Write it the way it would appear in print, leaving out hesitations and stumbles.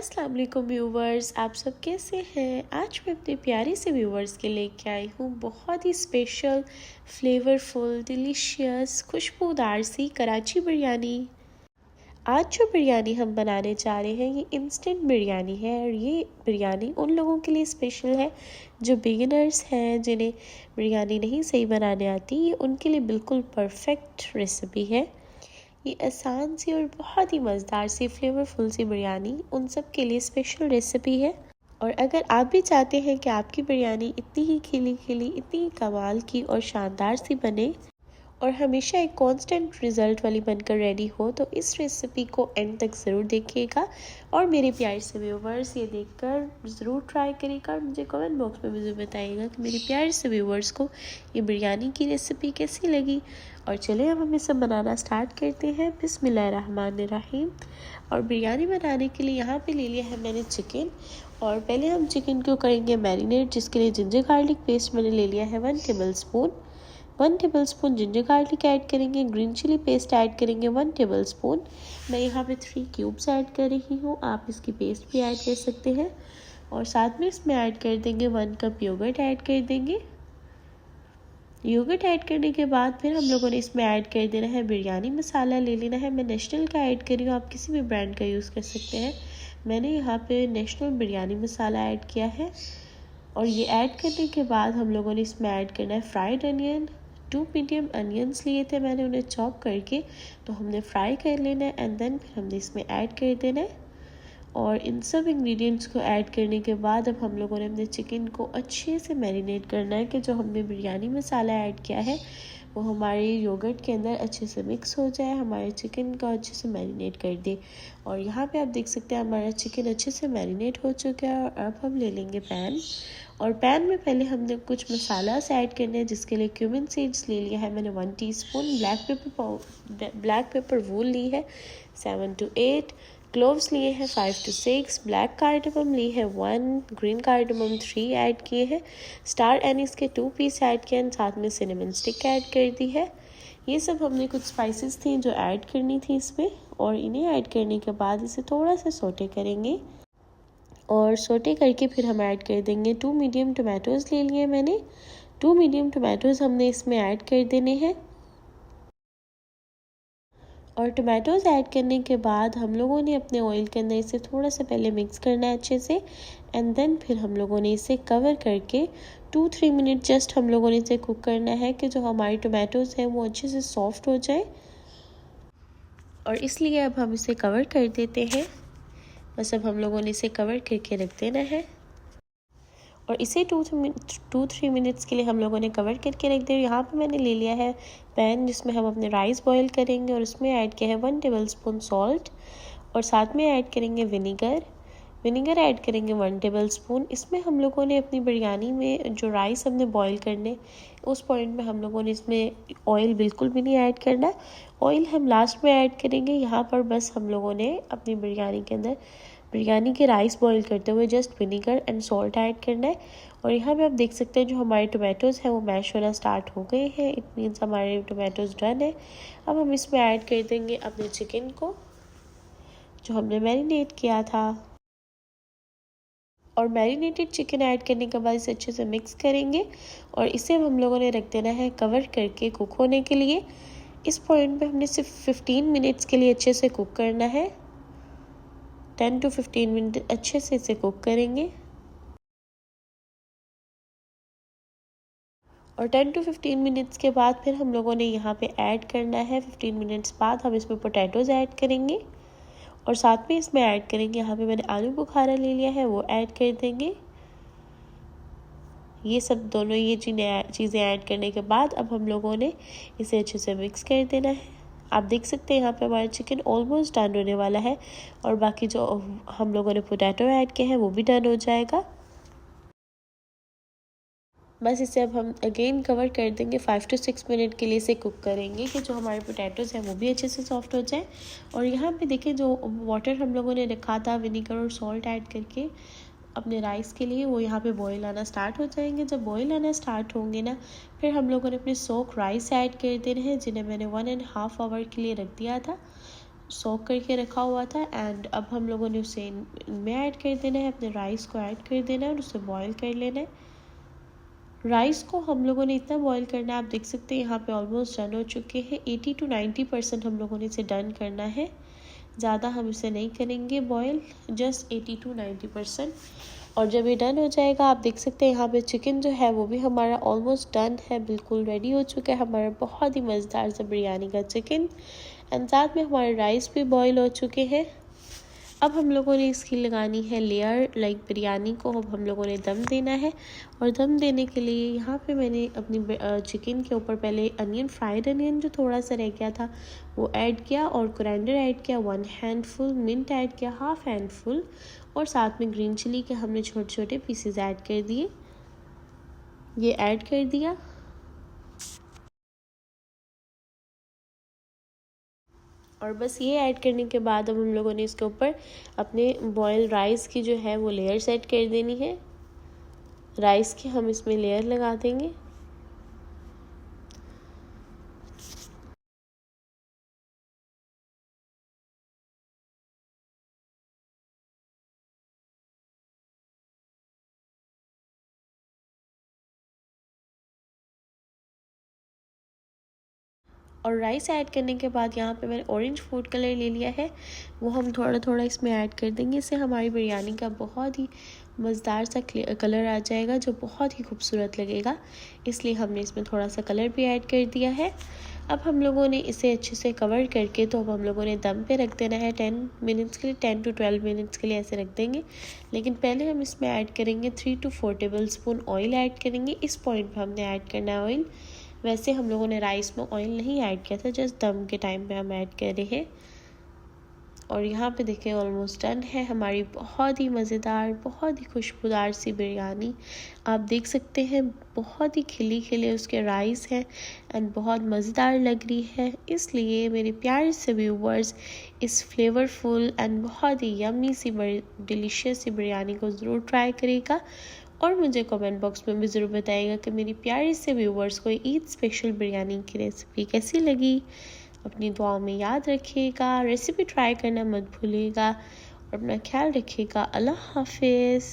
अस्सलाम वालेकुम व्यूवर्स, आप सब कैसे हैं। आज मैं अपने प्यारे से व्यूवर्स के लेके आई हूँ बहुत ही स्पेशल, फ्लेवरफुल, डिलीशियस, खुशबूदार सी कराची बिरयानी। आज जो बिरयानी हम बनाने जा रहे हैं ये इंस्टेंट बिरयानी है और ये बिरयानी उन लोगों के लिए स्पेशल है जो बिगिनर्स हैं, जिन्हें बिरयानी नहीं सही बनाने आती। ये उनके लिए बिल्कुल परफेक्ट रेसिपी है। ये आसान सी और बहुत ही मज़ेदार सी फ्लेवरफुल सी बिरयानी उन सब के लिए स्पेशल रेसिपी है। और अगर आप भी चाहते हैं कि आपकी बिरयानी इतनी ही खिली खिली, इतनी ही कमाल की और शानदार सी बने और हमेशा एक कांस्टेंट रिज़ल्ट वाली बनकर रेडी हो, तो इस रेसिपी को एंड तक ज़रूर देखिएगा। और मेरे प्यारे से व्यूवर्स ये देखकर ज़रूर ट्राई करिएगा और मुझे कमेंट बॉक्स में मुझे बताइएगा कि मेरे प्यारे से व्यूवर्स को ये बिरयानी की रेसिपी कैसी लगी। और चलिए अब हम इसे बनाना स्टार्ट करते हैं। बिस्मिल्लाहिर्रहमानिर्रहीम। और बिरयानी बनाने के लिए यहाँ पे ले लिया है मैंने चिकन। और पहले हम चिकन को करेंगे मैरिनेट, जिसके लिए जिंजर गार्लिक पेस्ट मैंने ले लिया है 1 tablespoon. 1 tablespoon ginger garlic add करेंगे। ग्रीन चिली पेस्ट ऐड करेंगे 1 टेबलस्पून। मैं यहाँ पे 3 क्यूब्स ऐड कर रही हूँ, आप इसकी पेस्ट भी ऐड कर सकते हैं। और साथ में इसमें ऐड कर देंगे 1 कप योगर्ट ऐड कर देंगे। योगर्ट ऐड करने के बाद फिर हम लोगों ने इसमें ऐड कर देना है बिरयानी मसाला। ले लेना है, मैं नेशनल का ऐड कर रही हूँ, आप किसी भी ब्रांड का यूज़ कर सकते हैं। मैंने यहाँ पे नेशनल बिरयानी मसाला ऐड किया है। और ये ऐड करने के बाद हम लोगों ने इसमें ऐड करना है फ्राइड अनियन। 2 मीडियम अनियंस लिए थे मैंने, उन्हें चॉप करके तो हमने फ्राई कर लेना है एंड देन फिर हमने इसमें ऐड कर देना है। और इन सब इंग्रेडिएंट्स को ऐड करने के बाद अब हम लोगों ने अपने चिकन को अच्छे से मैरिनेट करना है कि जो हमने बिरयानी मसाला ऐड किया है वो हमारे योगर्ट के अंदर अच्छे से मिक्स हो जाए, हमारे चिकन को अच्छे से मैरिनेट कर दे। और यहाँ पे आप देख सकते हैं हमारा चिकन अच्छे से मैरिनेट हो चुका है। और अब हम ले लेंगे पैन, और पैन में पहले हमने कुछ मसालास ऐड करने हैं, जिसके लिए क्यूमिन सीड्स ले लिया है मैंने 1 टीस्पून। ब्लैक पेपर वूल ली है 7 to 8। क्लोव्स लिए हैं 5 to 6। ब्लैक कार्डमम ली है 1। ग्रीन कार्डमम 3 ऐड किए हैं। स्टार एनिस के 2 पीस ऐड किए हैं, साथ में सिनेमन स्टिक ऐड कर दी है। ये सब हमने कुछ स्पाइसेस थी जो ऐड करनी थी इसमें, और इन्हें ऐड करने के बाद इसे थोड़ा सा सोटे करेंगे। और सोटे करके फिर हम ऐड कर देंगे 2 मीडियम टमाटोज़ ले लिए मैंने। 2 मीडियम टमाटोज़ हमने इसमें ऐड कर देने हैं। और टमाटोज़ ऐड करने के बाद हम लोगों ने अपने ऑयल के अंदर इसे थोड़ा सा पहले मिक्स करना है अच्छे से एंड देन फिर हम लोगों ने इसे कवर करके 2-3 मिनट जस्ट हम लोगों ने इसे कुक करना है कि जो हमारी टमाटोज़ हैं वो अच्छे से सॉफ्ट हो जाए। और इसलिए अब हम इसे कवर कर देते हैं। बस अब हम लोगों ने इसे कवर करके रख देना है और इसे 2-3 मिनट्स के लिए हम लोगों ने कवर करके रख दिया। यहाँ पे मैंने ले लिया है पैन जिसमें हम अपने राइस बॉईल करेंगे, और उसमें ऐड किया है 1 टेबलस्पून सॉल्ट। और साथ में ऐड करेंगे विनीगर ऐड करेंगे 1 टेबलस्पून। इसमें हम लोगों ने अपनी बिरयानी में जो राइस हमने बॉईल करने, उस पॉइंट में हम लोगों ने इसमें ऑयल बिल्कुल भी नहीं ऐड करना। ऑयल हम लास्ट में ऐड करेंगे। यहाँ पर बस हम लोगों ने अपनी बिरयानी के अंदर बिरयानी के राइस बॉईल करते हुए just vinegar and salt add करना है। और यहाँ पे आप देख सकते हैं जो हमारे टोमेटोज़ हैं वो मैश होना स्टार्ट हो गए हैं। इट मीन्स हमारे टोमेटोज़ डन है। अब हम इसमें ऐड कर देंगे अपने चिकन को जो हमने मैरिनेट किया था। और मैरिनेटेड चिकन ऐड करने के बाद इसे अच्छे से मिक्स करेंगे और इसे हम लोगों ने रख देना है कवर करके कुक होने के लिए। इस पॉइंट पे हमने सिर्फ 15 मिनट्स के लिए अच्छे से कुक करना है। 10 to 15 मिनट अच्छे से इसे कुक करेंगे। और 10 to 15 मिनट्स के बाद फिर हम लोगों ने यहाँ पे ऐड करना है, 15 मिनट्स बाद हम इसमें पोटैटोज़ ऐड करेंगे। और साथ में इसमें ऐड करेंगे, यहाँ पे मैंने आलू बुखारा ले लिया है वो ऐड कर देंगे। ये सब दोनों ये चीज़ें ऐड करने के बाद अब हम लोगों ने इसे अच्छे से मिक्स कर देना है। आप देख सकते हैं यहाँ पे हमारा चिकन ऑलमोस्ट डन होने वाला है और बाकी जो हम लोगों ने पोटैटो ऐड किए हैं वो भी डन हो जाएगा। बस इसे अब हम अगेन कवर कर देंगे, 5 to 6 मिनट के लिए इसे कुक करेंगे कि जो हमारे पोटैटोज़ हैं वो भी अच्छे से सॉफ्ट हो जाए। और यहाँ पे देखिए जो वाटर हम लोगों ने रखा था विनीगर और सॉल्ट ऐड करके अपने राइस के लिए, वो यहाँ पे बॉईल आना स्टार्ट हो जाएंगे। जब बॉईल आना स्टार्ट होंगे ना, फिर हम लोगों ने अपने सोक राइस ऐड कर देने हैं जिन्हें मैंने 1.5 आवर के लिए रख दिया था। सोक करके रखा हुआ था। एंड अब हम लोगों ने उसे इनमें ऐड कर देना है, अपने राइस को ऐड कर देना है और उसे बॉईल कर लेना है। राइस को हम लोगों ने इतना बॉईल करना है, आप देख सकते हैं यहाँ पे ऑलमोस्ट डन हो चुके हैं। 80 to 90% हम लोगों ने इसे डन करना है, ज़्यादा हम इसे नहीं करेंगे बॉईल, जस्ट 80 to 90%। और जब ये डन हो जाएगा आप देख सकते हैं यहाँ पे चिकन जो है वो भी हमारा ऑलमोस्ट डन है, बिल्कुल रेडी हो चुका है हमारा बहुत ही मज़ेदार सा बिरयानी का चिकन। एंड साथ में हमारे राइस भी बॉईल हो चुके हैं। अब हम लोगों ने इसकी लगानी है लेयर, लाइक बिरयानी को अब हम लोगों ने दम देना है। और दम देने के लिए यहाँ पे मैंने अपनी चिकन के ऊपर पहले अनियन, फ्राइड अनियन जो थोड़ा सा रह गया था वो ऐड किया, और कोरिएंडर ऐड किया 1 हैंडफुल, मिंट ऐड किया 1/2 हैंडफुल, और साथ में ग्रीन चिली के हमने छोटे छोटे पीसेस ऐड कर दिए। ये ऐड कर दिया और बस ये ऐड करने के बाद अब हम लोगों ने इसके ऊपर अपने बॉयल राइस की जो है वो लेयर सेट कर देनी है। राइस की हम इसमें लेयर लगा देंगे। और राइस ऐड करने के बाद यहाँ पे मैंने ऑरेंज फूड कलर ले लिया है, वो हम थोड़ा थोड़ा इसमें ऐड कर देंगे। इससे हमारी बिरयानी का बहुत ही मज़ेदार सा कलर आ जाएगा जो बहुत ही खूबसूरत लगेगा, इसलिए हमने इसमें थोड़ा सा कलर भी ऐड कर दिया है। अब हम लोगों ने इसे अच्छे से कवर करके तो अब हम लोगों ने दम पे रख देना है 10 मिनट्स के लिए, 10 to 12 मिनट्स के लिए ऐसे रख देंगे। लेकिन पहले हम इसमें ऐड करेंगे 3 to 4 table spoon oil add करेंगे। इस पॉइंट पे हमने ऐड करना है ऑयल, वैसे हम लोगों ने राइस में ऑयल नहीं ऐड किया था, जस्ट दम के टाइम पे हम ऐड कर रहे हैं। और यहाँ पे देखें ऑलमोस्ट डन है हमारी बहुत ही मज़ेदार, बहुत ही खुशबूदार सी बिरयानी। आप देख सकते हैं बहुत ही खिले खिले उसके राइस हैं एंड बहुत मज़ेदार लग रही है। इसलिए मेरे प्यारे से व्यूवर्स इस फ्लेवरफुल एंड बहुत ही यम्मी सी डिलीशियस सी बिरयानी को ज़रूर ट्राई करिएगा और मुझे कमेंट बॉक्स में भी ज़रूर बताइएगा कि मेरी प्यारी से व्यूवर्स को ईद स्पेशल बिरयानी की रेसिपी कैसी लगी। अपनी दुआओं में याद रखिएगा, रेसिपी ट्राई करना मत भूलिएगा और अपना ख्याल रखिएगा। अल्लाह हाफिज़।